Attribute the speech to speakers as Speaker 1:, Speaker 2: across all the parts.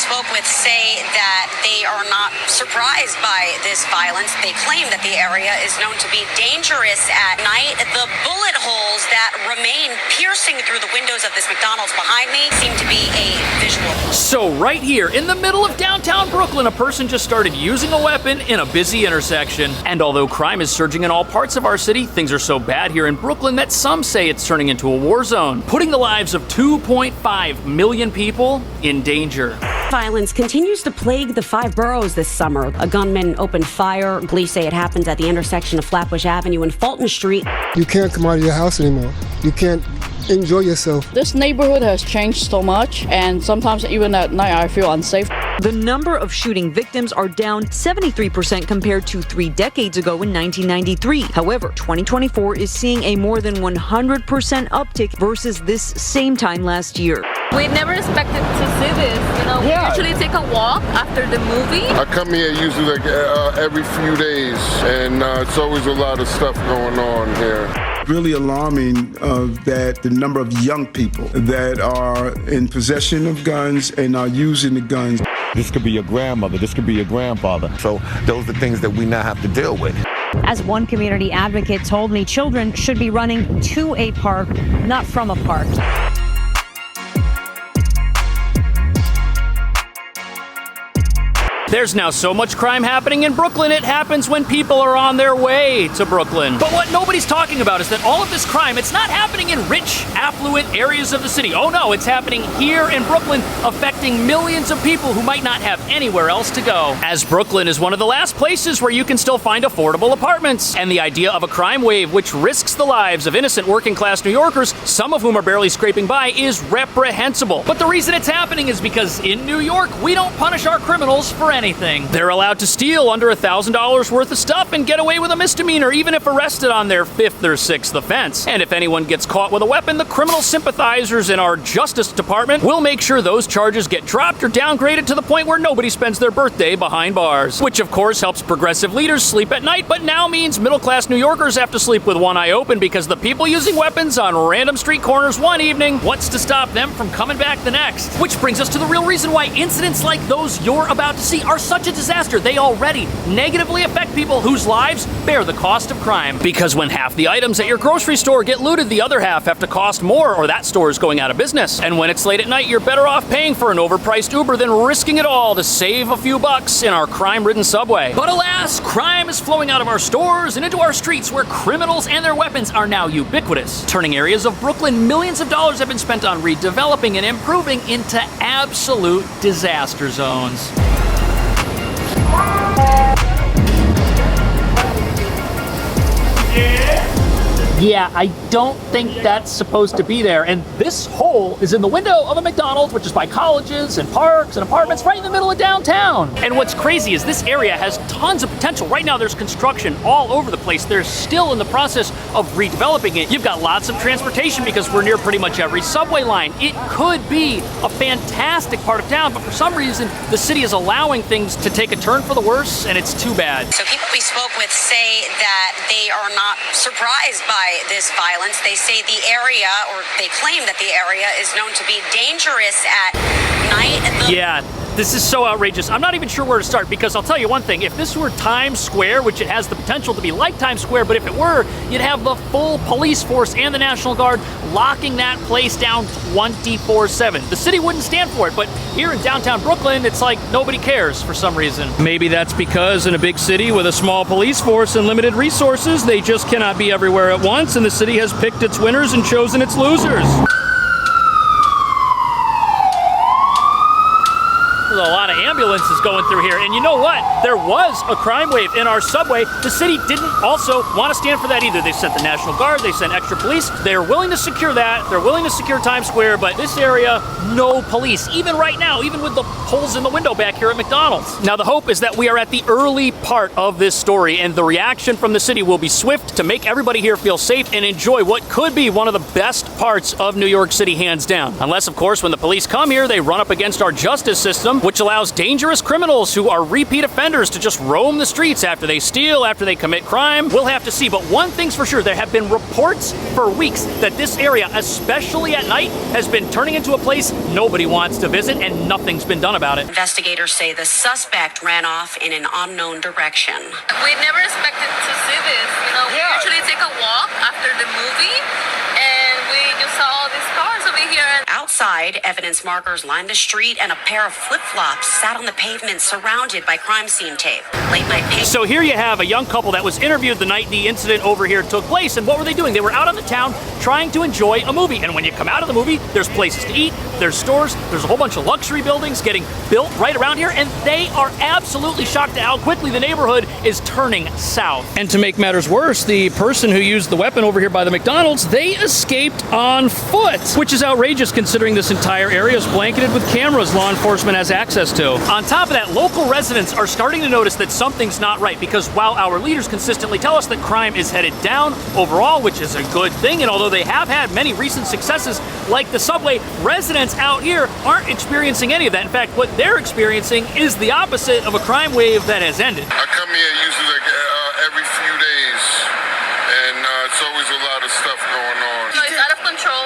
Speaker 1: spoke with say that they are not surprised by this violence. They claim that the area is known to be dangerous at night. The bullet holes that remain piercing through the windows of this McDonald's behind me seem to be a visual.
Speaker 2: So right here in the middle of downtown Brooklyn, a person just started using a weapon in a busy intersection. And although crime is surging in all parts of our city, things are so bad here in Brooklyn that some say it's turning into a war zone, putting the lives of 2.5 million people in danger.
Speaker 3: Violence continues to plague the 5 boroughs this summer. A gunman opened fire. Police say it happened at the intersection of Flatbush Avenue and Fulton Street.
Speaker 4: You can't come out of your house anymore. You can't enjoy yourself.
Speaker 5: This neighborhood has changed so much, and sometimes even at night I feel unsafe.
Speaker 6: The number of shooting victims are down 73% compared to 3 decades ago in 1993. However, 2024 is seeing a more than 100% uptick versus this same time last year.
Speaker 7: We never expected to see this. We usually take a walk after the movie.
Speaker 8: I come here usually every few days, and it's always a lot of stuff going on here.
Speaker 9: Really alarming that the number of young people that are in possession of guns and are using the guns.
Speaker 10: This could be your grandmother, this could be your grandfather. So those are things that we now have to deal with.
Speaker 11: As one community advocate told me, children should be running to a park, not from a park.
Speaker 2: There's now so much crime happening in Brooklyn, it happens when people are on their way to Brooklyn. But what nobody's talking about is that all of this crime, it's not happening in rich, affluent areas of the city. Oh no, it's happening here in Brooklyn, affecting millions of people who might not have anywhere else to go. As Brooklyn is one of the last places where you can still find affordable apartments. And the idea of a crime wave which risks the lives of innocent working-class New Yorkers, some of whom are barely scraping by, is reprehensible. But the reason it's happening is because in New York, we don't punish our criminals for anything. They're allowed to steal under $1,000 worth of stuff and get away with a misdemeanor, even if arrested on their 5th or 6th offense. And if anyone gets caught with a weapon, the criminal sympathizers in our Justice Department will make sure those charges get dropped or downgraded to the point where nobody spends their birthday behind bars. Which of course helps progressive leaders sleep at night, but now means middle-class New Yorkers have to sleep with one eye open because the people using weapons on random street corners one evening, what's to stop them from coming back the next? Which brings us to the real reason why incidents like those you're about to see are such a disaster. They already negatively affect people whose lives bear the cost of crime. Because when half the items at your grocery store get looted, the other half have to cost more or that store is going out of business. And when it's late at night, you're better off paying for an overpriced Uber than risking it all to save a few bucks in our crime-ridden subway. But alas, crime is flowing out of our stores and into our streets where criminals and their weapons are now ubiquitous, turning areas of Brooklyn millions of dollars have been spent on redeveloping and improving into absolute disaster zones. Yeah, I don't think that's supposed to be there. And this hole is in the window of a McDonald's, which is by colleges and parks and apartments right in the middle of downtown. And what's crazy is this area has tons of potential. Right now, there's construction all over the place. They're still in the process of redeveloping it. You've got lots of transportation because we're near pretty much every subway line. It could be a fantastic part of town, but for some reason, the city is allowing things to take a turn for the worse, and it's too bad.
Speaker 1: So people we spoke with say that they are not surprised by this violence. They say the area, or they claim that the area is known to be dangerous at night.
Speaker 2: Yeah. This is so outrageous. I'm not even sure where to start because I'll tell you one thing. If this were Times Square, which it has the potential to be like Times Square, but if it were, you'd have the full police force and the National Guard locking that place down 24/7. The city wouldn't stand for it, but here in downtown Brooklyn, it's like nobody cares for some reason. Maybe that's because in a big city with a small police force and limited resources, they just cannot be everywhere at once, and the city has picked its winners and chosen its losers. There's a lot of ambulances going through here. And you know what? There was a crime wave in our subway. The city didn't also want to stand for that either. They sent the National Guard, they sent extra police. They're willing to secure that. They're willing to secure Times Square, but this area, no police. Even right now, even with the holes in the window back here at McDonald's. Now the hope is that we are at the early part of this story and the reaction from the city will be swift to make everybody here feel safe and enjoy what could be one of the best parts of New York City, hands down. Unless, of course, when the police come here, they run up against our justice system, which allows dangerous criminals who are repeat offenders to just roam the streets after they steal, after they commit crime. We'll have to see. But one thing's for sure, there have been reports for weeks that this area, especially at night, has been turning into a place nobody wants to visit, and nothing's been done about it.
Speaker 1: Investigators say the suspect ran off in an unknown direction.
Speaker 7: We never expected to see this. We usually take a walk after the movie, and we just saw all these cars over here.
Speaker 1: Outside, evidence markers lined the street, and a pair of flip-flops sat on the pavement surrounded by crime scene tape. Late night paper.
Speaker 2: So here you have a young couple that was interviewed the night the incident over here took place, and what were they doing? They were out on the town trying to enjoy a movie, and when you come out of the movie, there's places to eat, there's stores, there's a whole bunch of luxury buildings getting built right around here, and they are absolutely shocked at how quickly the neighborhood is turning south. And to make matters worse, the person who used the weapon over here by the McDonald's, they escaped on foot, which is outrageous considering this entire area is blanketed with cameras law enforcement has access to. On top of that, local residents are starting to notice that something's not right, because while our leaders consistently tell us that crime is headed down overall, which is a good thing, and although they have had many recent successes like the subway, residents out here aren't experiencing any of that. In fact, what they're experiencing is the opposite of a crime wave that has ended.
Speaker 8: I come here usually every few days, and it's always a lot of stuff going on.
Speaker 7: So it's out of control.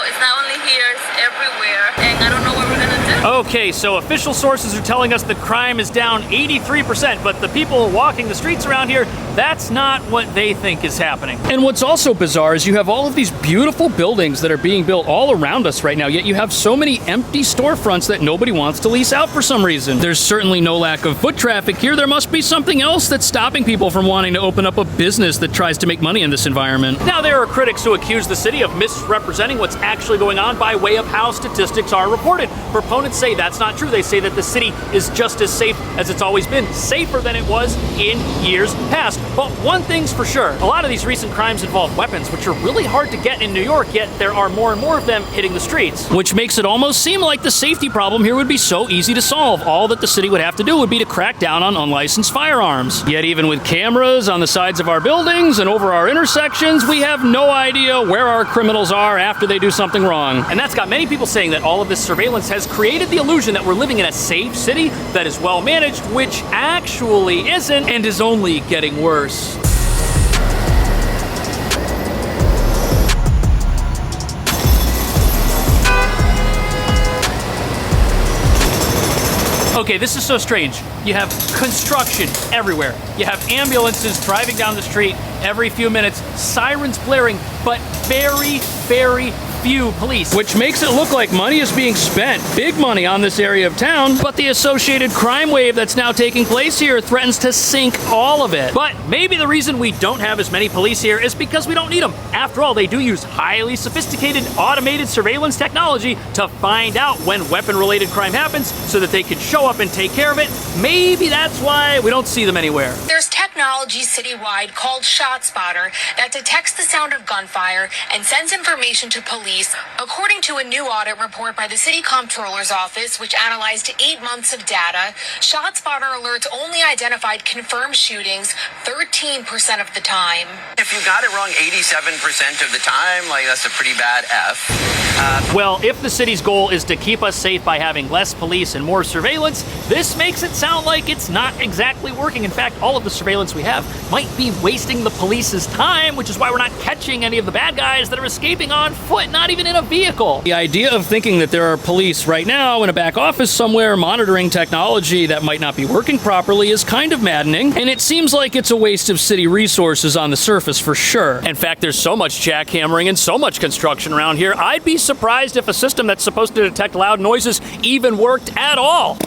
Speaker 7: It's not only here, it's everywhere, and I don't know what we're gonna do.
Speaker 2: Okay, so official sources are telling us that crime is down 83%, but the people walking the streets around here, that's not what they think is happening. And what's also bizarre is you have all of these beautiful buildings that are being built all around us right now, yet you have so many empty storefronts that nobody wants to lease out for some reason. There's certainly no lack of foot traffic here. There must be something else that's stopping people from wanting to open up a business that tries to make money in this environment. Now, there are critics who accuse the city of misrepresenting what's actually going on by way of how statistics are reported. Proponents say that's not true. They say that the city is just as safe as it's always been, safer than it was in years past. But one thing's for sure, a lot of these recent crimes involve weapons, which are really hard to get in New York, yet there are more and more of them hitting the streets. Which makes it almost seem like the safety problem here would be so easy to solve. All that the city would have to do would be to crack down on unlicensed firearms. Yet even with cameras on the sides of our buildings and over our intersections, we have no idea where our criminals are after they do something wrong. And that's got many people saying that all of this surveillance has created the illusion that we're living in a safe city that is well managed, which actually isn't, and is only getting worse. Okay, this is so strange. You have construction everywhere. You have ambulances driving down the street every few minutes, sirens blaring, but very, very few police. Which makes it look like money is being spent, big money on this area of town, but the associated crime wave that's now taking place here threatens to sink all of it. But maybe the reason we don't have as many police here is because we don't need them. After all, they do use highly sophisticated automated surveillance technology to find out when weapon-related crime happens so that they can show up and take care of it. Maybe that's why we don't see them anywhere.
Speaker 12: There's technology citywide called ShotSpotter that detects the sound of gunfire and sends information to police. According to a new audit report by the City Comptroller's Office, which analyzed 8 months of data, ShotSpotter alerts only identified confirmed shootings 13% of the time.
Speaker 13: If you got it wrong 87% of the time, that's a pretty bad F.
Speaker 2: Well, if the city's goal is to keep us safe by having less police and more surveillance, this makes it sound like it's not exactly working. In fact, all of the surveillance we have might be wasting the police's time, which is why we're not catching any of the bad guys that are escaping on foot, not even in a vehicle. The idea of thinking that there are police right now in a back office somewhere monitoring technology that might not be working properly is kind of maddening, and it seems like it's a waste of city resources on the surface for sure. In fact, there's so much jackhammering and so much construction around here, I'd be surprised if a system that's supposed to detect loud noises even worked at all.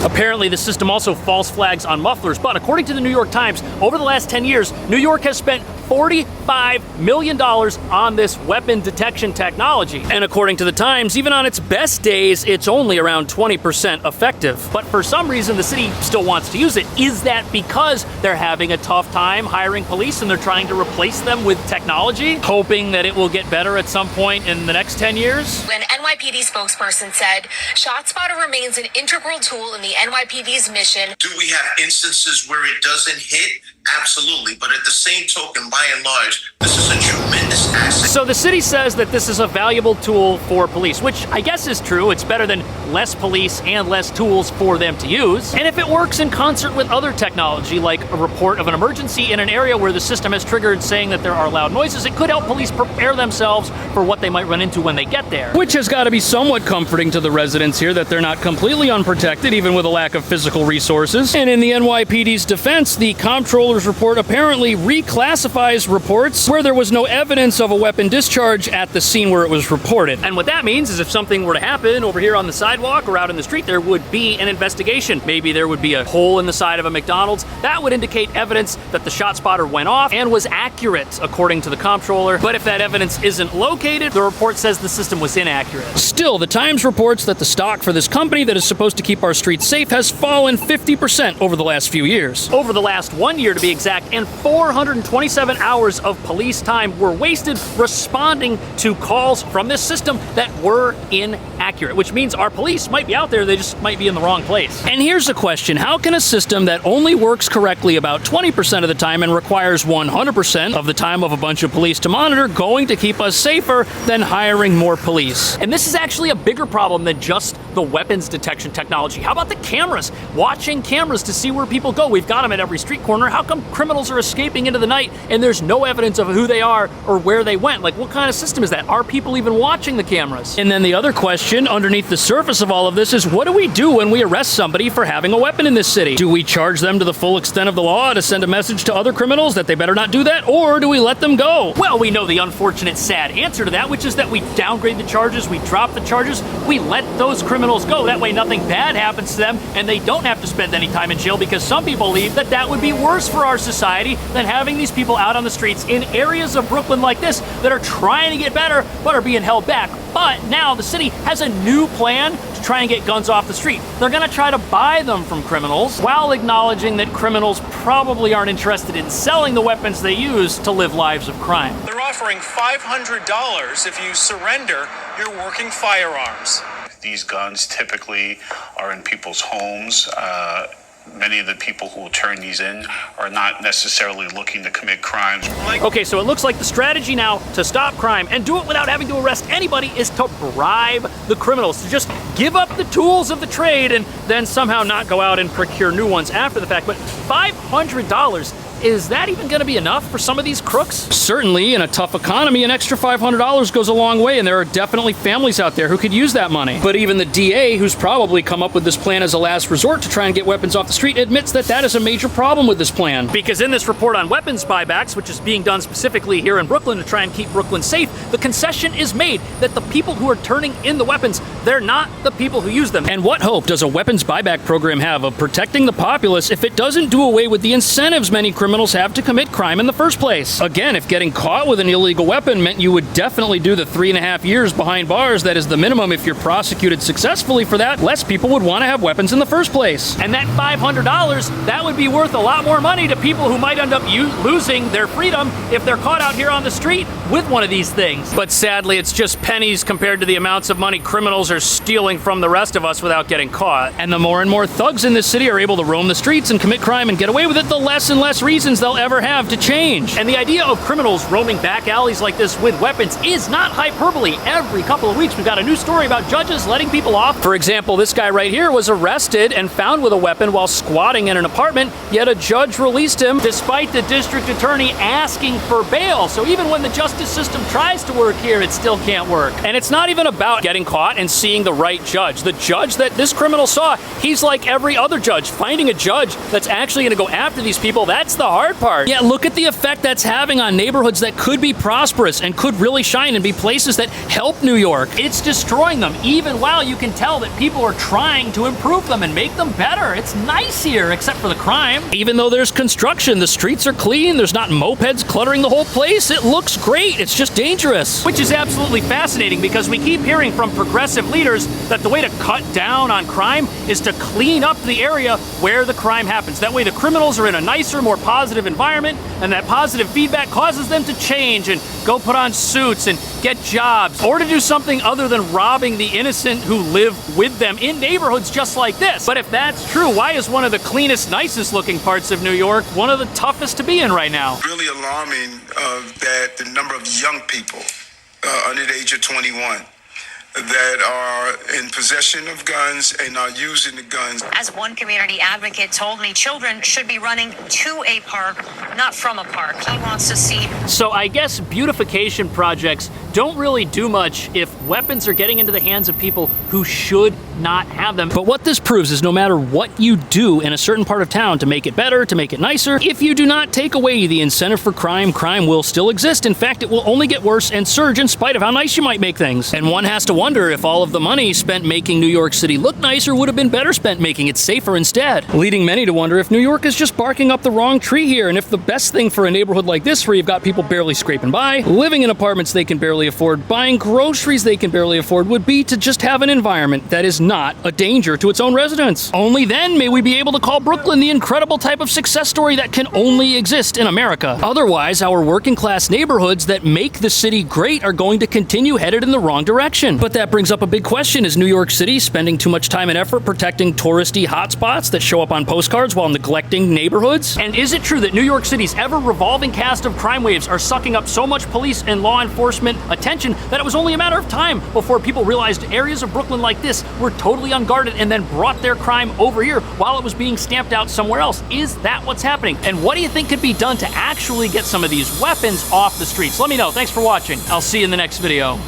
Speaker 2: Apparently, the system also false flags on mufflers, but according to the New York Times, over the last 10 years, New York has spent $45 million on this weapon detection technology. And according to the Times, even on its best days, it's only around 20% effective. But for some reason, the city still wants to use it. Is that because they're having a tough time hiring police and they're trying to replace them with technology, hoping that it will get better at some point in the next 10 years?
Speaker 12: An NYPD spokesperson said, ShotSpotter remains an integral tool in the NYPD's mission.
Speaker 14: Do we have instances where it doesn't hit absolutely. But at the same token, by and large, this is a tremendous asset.
Speaker 2: So the city says that this is a valuable tool for police, which I guess is true. It's better than less police and less tools for them to use. And if it works in concert with other technology, like a report of an emergency in an area where the system has triggered saying that there are loud noises, it could help police prepare themselves for what they might run into when they get there. Which has got to be somewhat comforting to the residents here that they're not completely unprotected, even with a lack of physical resources. And in the NYPD's defense, the comptroller's report apparently reclassifies reports where there was no evidence of a weapon discharge at the scene where it was reported. And what that means is if something were to happen over here on the sidewalk or out in the street, there would be an investigation. Maybe there would be a hole in the side of a McDonald's. That would indicate evidence that the shot spotter went off and was accurate, according to the comptroller. But if that evidence isn't located, the report says the system was inaccurate. Still, the Times reports that the stock for this company that is supposed to keep our streets safe has fallen 50% over the last few years. Over the last 1 year, to be exact, and 427 hours of police time were wasted responding to calls from this system that were inaccurate, which means our police might be out there, they just might be in the wrong place. And here's a question: how can a system that only works correctly about 20% of the time and requires 100% of the time of a bunch of police to monitor going to keep us safer than hiring more police? And this is actually a bigger problem than just the weapons detection technology. How about the cameras? Watching cameras to see where people go. We've got them at every street corner. How come criminals are escaping into the night and there's no evidence of who they are or where they went? Like, what kind of system is that? Are people even watching the cameras? And then the other question underneath the surface of all of this is, what do we do when we arrest somebody for having a weapon in this city? Do we charge them to the full extent of the law to send a message to other criminals that they better not do that, or do we let them go? Well, we know the unfortunate, sad answer to that, which is that we downgrade the charges, we drop the charges, we let those criminals go. That way nothing bad happens to them and they don't have to spend any time in jail, because some people believe that that would be worse for our society than having these people out on the streets in areas of Brooklyn like this that are trying to get better but are being held back. But now the city has a new plan to try and get guns off the street. They're going to try to buy them from criminals while acknowledging that criminals probably aren't interested in selling the weapons they use to live lives of crime.
Speaker 15: They're offering $500 if you surrender your working firearms. These guns typically are in people's homes. Many of the people who will turn these in are not necessarily looking to commit crimes.
Speaker 2: Okay, so it looks like the strategy now to stop crime and do it without having to arrest anybody is to bribe the criminals, to just give up the tools of the trade and then somehow not go out and procure new ones after the fact. But $500, is that even going to be enough for some of these crooks? Certainly, in a tough economy, an extra $500 goes a long way, and there are definitely families out there who could use that money. But even the DA, who's probably come up with this plan as a last resort to try and get weapons off the street, admits that that is a major problem with this plan. Because in this report on weapons buybacks, which is being done specifically here in Brooklyn to try and keep Brooklyn safe, the concession is made that the people who are turning in the weapons, they're not the people who use them. And what hope does a weapons buyback program have of protecting the populace if it doesn't do away with the incentives many criminals have to commit crime in the first place? Again, if getting caught with an illegal weapon meant you would definitely do the 3.5 years behind bars, that is the minimum if you're prosecuted successfully for that, less people would want to have weapons in the first place. And that $500, that would be worth a lot more money to people who might end up losing their freedom if they're caught out here on the street with one of these things. But sadly, it's just pennies compared to the amounts of money criminals are stealing from the rest of us without getting caught. And the more and more thugs in this city are able to roam the streets and commit crime and get away with it, the less and less reasons they'll ever have to change. And the idea of criminals roaming back alleys like this with weapons is not hyperbole. Every couple of weeks, we've got a new story about judges letting people off. For example, this guy right here was arrested and found with a weapon while squatting in an apartment, yet a judge released him despite the district attorney asking for bail. So even when the justice system tries to work here, it still can't work. And it's not even about getting caught and seeing the right judge. The judge that this criminal saw, he's like every other judge. Finding a judge that's actually going to go after these people, that's the hard part. Yeah, look at the effect that's having on neighborhoods that could be prosperous and could really shine and be places that help New York. It's destroying them, even while you can tell that people are trying to improve them and make them better. It's nice here, except for the crime. Even though there's construction, the streets are clean, there's not mopeds cluttering the whole place. It looks great. It's just dangerous. Which is absolutely fascinating, because we keep hearing from progressive leaders that the way to cut down on crime is to clean up the area where the crime happens. That way the criminals are in a nicer, more positive environment, and that positive feedback causes them to change and go put on suits and get jobs, or to do something other than robbing the innocent who live with them in neighborhoods just like this. But if that's true, why is one of the cleanest, nicest looking parts of New York one of the toughest to be in right now?
Speaker 9: Really alarming that the number of young people under the age of 21 that are in possession of guns and are using the guns.
Speaker 11: As one community advocate told me, children should be running to a park, not from a park. He wants to see.
Speaker 2: So I guess beautification projects don't really do much if weapons are getting into the hands of people who should not have them. But what this proves is no matter what you do in a certain part of town to make it better, to make it nicer, if you do not take away the incentive for crime, crime will still exist. In fact, it will only get worse and surge in spite of how nice you might make things. And one has to wonder if all of the money spent making New York City look nicer would have been better spent making it safer instead. Leading many to wonder if New York is just barking up the wrong tree here, and if the best thing for a neighborhood like this, where you've got people barely scraping by, living in apartments they can barely afford, buying groceries they can barely afford, would be to just have an environment that is not a danger to its own residents. Only then may we be able to call Brooklyn the incredible type of success story that can only exist in America. Otherwise, our working class neighborhoods that make the city great are going to continue headed in the wrong direction. But that brings up a big question. Is New York City spending too much time and effort protecting touristy hotspots that show up on postcards while neglecting neighborhoods? And is it true that New York City's ever-revolving cast of crime waves are sucking up so much police and law enforcement attention that it was only a matter of time before people realized areas of Brooklyn like this were totally unguarded and then brought their crime over here while it was being stamped out somewhere else? Is that what's happening? And what do you think could be done to actually get some of these weapons off the streets? Let me know. Thanks for watching. I'll see you in the next video.